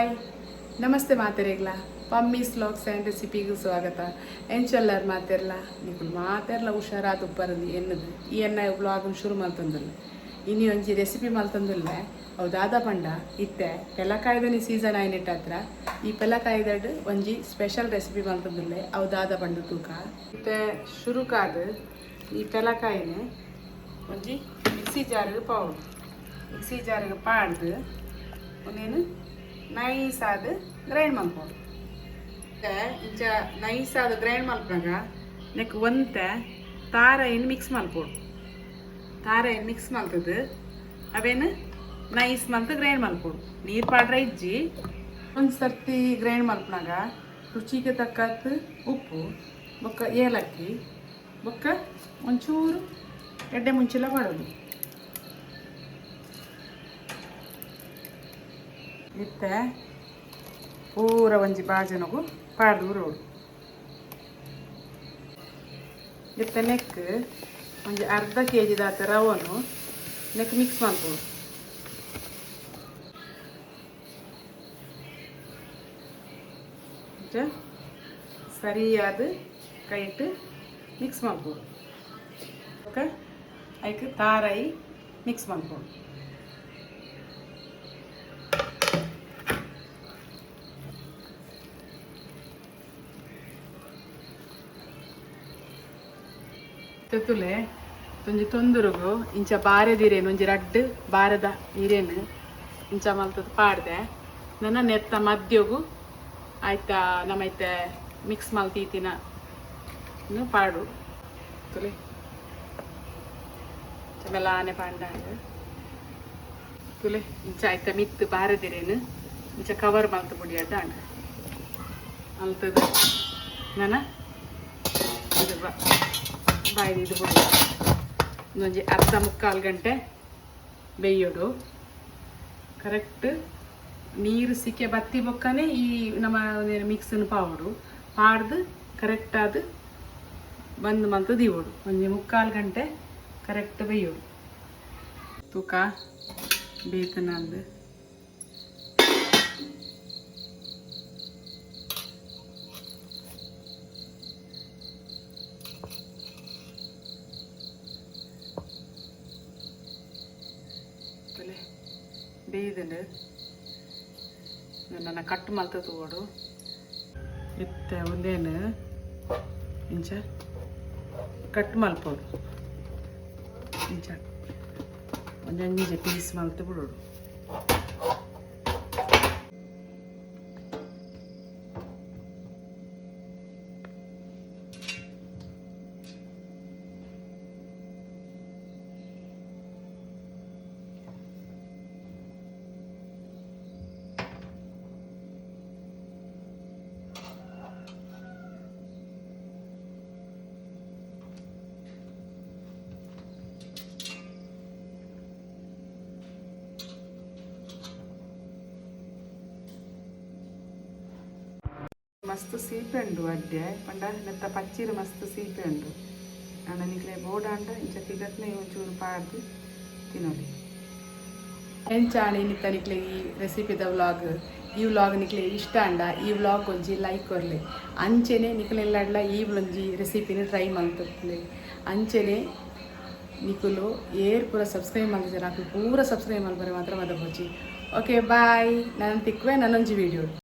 hi ನಮಸ್ತೆ ಮಾತೆರೆಗ್ಲ ಪಮ್ಮೀಸ್ vlogs and ರೆಸಿಪಿಗೂ ಸ್ವಾಗತ ಎಂಚೆಲ್ಲರು ಮಾತೆರ್ಲ ನಿಕುಲು ಮಾತೆರ್ಲ ಹುಷಾರಾದ ಉಪ್ಪರದು ಎನ್ನದು ಈ ಎನ್ನ ವ್ಲಾಗ್ ಶುರು ಮಲ್ತಂದಿಲ್ಲ ಇನ್ನು ಒಂಜಿ ರೆಸಿಪಿ ಮಲ್ತಂದಿಲ್ಲ ಅವು ದಾದ ಪಂಡ ಇತ್ತೆ ಪೆಲಕಾಯ್ದನಿ ಸೀಸನ್ ಆಯ್ನಿಟ್ಟ ಹತ್ರ ಈ ಪೆಲಕಾಯ್ದಡ್ ಒಂಜಿ ಸ್ಪೆಷಲ್ ರೆಸಿಪಿ ಮಲ್ತಂದಿಲ್ಲ ಅವು ದಾದ ಪಂಡು ತೂಕ ಇತ್ತೆ ಶುರುಕಾದ ಈ ಪೆಲಕಾಯಿನ ಒಂಜಿ ಮಿಕ್ಸಿ ಜಾರಿಗೆ ಪೌಡು ಮಿಕ್ಸಿ ಜಾರಿಗೆ ಪಾಡ್ದು ಒಂದೇನು ನೈಸ್ ಆದ ಗ್ರೈಂಡ್ ಮಾಡ್ಬೋದು ಇಂಚ ನೈಸ್ ಆದ ಗ್ರೈಂಡ್ ಮಲ್ಪಾಗ ನೆಕ್ ಒಂತೆ ತಾರ ಏನು ಮಿಕ್ಸ್ ಮಲ್ಬೋದು ತಾರ ಏನು ಮಿಕ್ಸ್ ಮಲ್ತದ್ದು ಅವೇನು ನೈಸ್ ಮಲ್ತು ಗ್ರೈಂಡ್ ಮಲ್ಬೋದು ನೀರು ಪಾಡ್ರೆ ಇಜ್ಜಿ ಒಂದು ಸರ್ತಿ ಗ್ರೈಂಡ್ ಮಲ್ಪನಾಗ ರುಚಿಗೆ ತಕ್ಕದ್ದು ಉಪ್ಪು ಬೊಕ್ಕ ಏಲಕ್ಕಿ ಬೊಕ್ಕ ಒಂಚೂರು ಎಡ್ಡೆ ಮುಂಚೆಲ್ಲ ಮಾಡೋದು ಇತ್ತೆ ಪೂರ ಒಂಜಿ ಬಾಜನಗು ಪಾಡ್ದು ರೋಡು ಇತ್ತೆ ನೆಕ್ ಒಂಜಿ ಅರ್ಧ ಕೆಜಿ ದಾತ ರವನು ನೆಕ್ ಮಿಕ್ಸ್ ಮಾಡ್ಬೋದು ಸರಿಯಾದ ಕೈಟ್ ಮಿಕ್ಸ್ ಮಾಡ್ಬೋದು ಓಕೆ ಅದಕ್ಕೆ ತಾರಾಯಿ ಮಿಕ್ಸ್ ಮಾಡ್ಬೋದು ತೆತ್ತುಲೆ ಒಂಜಿ ತೊಂದರೆಗೂ ಇಂಚ ಬಾರೆದಿರೇನು ಒಂಜಿ ರಡ್ಡು ಬಾರದ ನೀರೇನು ಇಂಚ ಮಲ್ತದ್ದು ಪಾಡ್ದೆ ನನ್ನ ನೆತ್ತ ಮದ್ಯಗು ಆಯ್ತಾ ನಮ್ಮೈತೆ ಮಿಕ್ಸ್ ಮಲ್ತೀತಿನ ಪಾಡು ತುಲೆ ಮೆಲಾನೆ ಪಾಂಡಾಂಡ ತುಲೆ ಇಂಚ ಆಯ್ತಾ ಮಿತ್ತು ಬಾರದಿರೇನು ಇಂಚ ಕವರ್ ಮಲ್ತು ಪುಡಿ ಅಡ್ಡಾಂಡ ಮಲ್ತದ್ದು ನನ್ನ ಇದು ಬಾಯ್ದು ಇದು ಬಿಡು ಇನ್ನೊಂದು ಅರ್ಧ ಮುಕ್ಕಾಲು ಗಂಟೆ ಬೇಯೋಡು ಕರೆಕ್ಟ್ ನೀರು ಸಿಕ್ಕೆ ಬತ್ತಿ ಬೊಕ್ಕನೆ ಈ ನಮ್ಮ ಮಿಕ್ಸನ್ನು ಪಾವಡು ಪಾಡ್ದು ಕರೆಕ್ಟಾದ ಬಂದು ಮಂತು ದೀವೋಡು ಒಂದು ಮುಕ್ಕಾಲು ಗಂಟೆ ಕರೆಕ್ಟ್ ಬೇಯೋಡು ತೂಕ ಬೇತನಂದು ಬೇಯ್ದು ನನ್ನ ಕಟ್ಟು ಮಲ್ತ ತಗೋಡು ಇತ್ತೆ ಒಂದೇನು ಇಂಚ ಕಟ್ ಮಲ್ಪೋಡು ಇಂಚ ಒಂದೊಂದು ಪೀಸ್ ಮಲ್ತು ಬಿಡೋಡು ಮಸ್ತ್ ಸೀಪೆ ಉಂಡು ಅಡ್ಡೆ ಪಂಡ ನೆತ್ತ ಪಚ್ಚಿರು ಮಸ್ತ್ ಸೀಪೆ ಉಂಡು ನಾನು ನಿಕ್ಲೆ ಬೋಡಾಂಡ ಇಂಚ ತಿಗತ್ನೆ ಒಂಚೂರು ಪಾಡ್ದು ತಿನ್ನೋಲಿ ಎಂಚಾಣಿ ನಿತ್ತ ನಿಕ್ಲೆ ಈ ರೆಸಿಪಿದ ವ್ಲಾಗ್ ಈ ವ್ಲಾಗ್ ನಿಕ್ಲೆ ಇಷ್ಟ ಅಂಡ ಈ ವ್ಲಾಗ್ ಒಂಜಿ ಲೈಕ್ ಕೊರ್ಲೆ ಅಂಚೆನೆ ನಿಕ್ಲೆಲ್ಲಾಡ್ಲ ಈ ಒಂಜಿ ರೆಸಿಪಿನ ಟ್ರೈ ಮಾಡ್ತಿರ್ಲಿ ಅಂಚೆನೆ ನಿಕುಲು ಏರ್ ಪೂರ ಸಬ್ಸ್ಕ್ರೈಬ್ ಮಾಡಿದ್ರೆ ನಾನು ಪೂರ ಸಬ್ಸ್ಕ್ರೈಬ್ ಮಾಡ್ಬಾರೆ ಮಾತ್ರ ಮದ ಬೋಚಿ ಓಕೆ ಬಾಯ್ ನಾನು ತಿಕ್ವೆ ನನ್ನೊಂಜಿ ವಿಡಿಯೋ